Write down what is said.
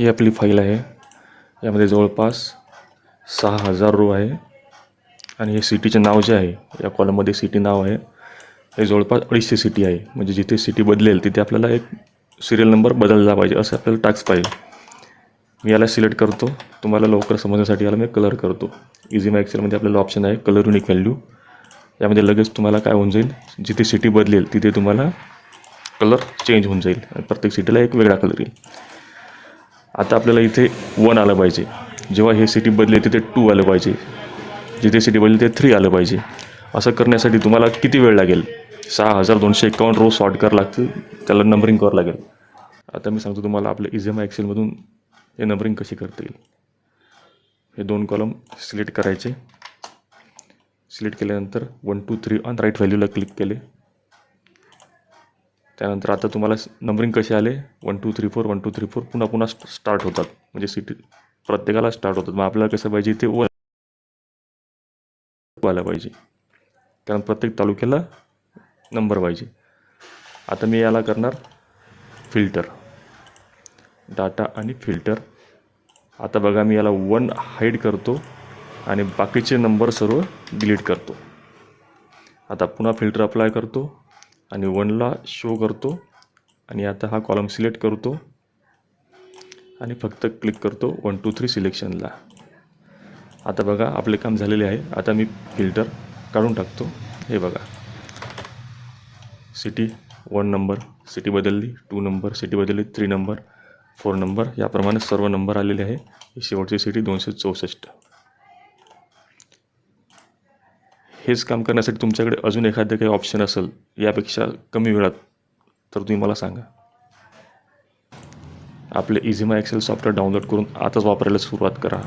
ही आपली फाईल आहे. यामध्ये जवळपास 6000 रो आहे आणि हे सिटीचे नाव जे आहे या कॉलममध्ये सिटी नाव आहे हे जवळपास 250 सिटी आहे. म्हणजे जिथे सिटी बदलेल तिथे आपल्याला एक सिरियल नंबर बदलला पाहिजे असं आपल्याला टास्क पाहिजे. मी याला सिलेक्ट करतो. तुम्हाला लवकर समजण्यासाठी याला मी कलर करतो. इझी माय एक्सेलमध्ये आपल्याला ऑप्शन आहे कलर युनिक व्हॅल्यू. यामध्ये लगेच तुम्हाला काय होऊन जाईल, जिथे सिटी बदलेल तिथे तुम्हाला कलर चेंज होऊन जाईल आणि प्रत्येक सिटीला एक वेगळा कलर येईल. आता आपल्याला इथे 1 आलं पाहिजे. जेव्हा हे सिटी बदलेल तिथे 2 आलं पाहिजे. जिथे सिटी बदलेल तिथे 3 आलं पाहिजे. असं करण्यासाठी तुम्हाला किती वेळ लागेल? 6251 रो सॉर्ट करावं लागतील, त्याला नंबरिंग करावं लागेल. आता मी सांगतो तुम्हाला आपल्या इझी माय एक्सेलमधून हे नंबरिंग कशी करता येईल. हे 2 कॉलम सिलेक्ट करायचे. सिलेक्ट केल्यानंतर 1 2 3 ऑन राईट व्हॅल्यूला क्लिक केले. त्यानंतर आता तुम्हाला नंबरिंग कसे आले 1 2 3 4 1 2 3 4 पुन्हा स्टार्ट होतात. म्हणजे सिटी प्रत्येकाला स्टार्ट होतात. मग आपल्याला कसं पाहिजे इथे 1 आलं पाहिजे, कारण प्रत्येक तालुक्याला नंबर पाहिजे. आता मी याला करणार फिल्टर, डाटा आणि फिल्टर. आता बघा मी याला 1 हाईड करतो आणि बाकीचे नंबर सर्व डिलीट करतो. आता पुन्हा फिल्टर अप्लाय करतो आणि 1ला शो करतो आणि आता हा कॉलम सिलेक्ट करतो आणि फक्त क्लिक करतो 1 2 3 सिलेक्शनला. आता बघा आपले काम झालेले आहे. आता मी फिल्टर काढून टाकतो. हे बघा सिटी 1 नंबर, सिटी बदलली 2 नंबर, सिटी बदलली 3 नंबर, 4 नंबर, याप्रमाणे सर्व नंबर आलेले आहे. शेवटची सिटी 264. हेच काम करण्यासाठी तुमच्याकडे अजून एखादं काही ऑप्शन असेल यापेक्षा कमी वेळात तर तुम्ही मला सांगा. आपले इझी माय एक्सेल सॉफ्टवेअर डाउनलोड करून आताच वापरायला सुरुवात करा.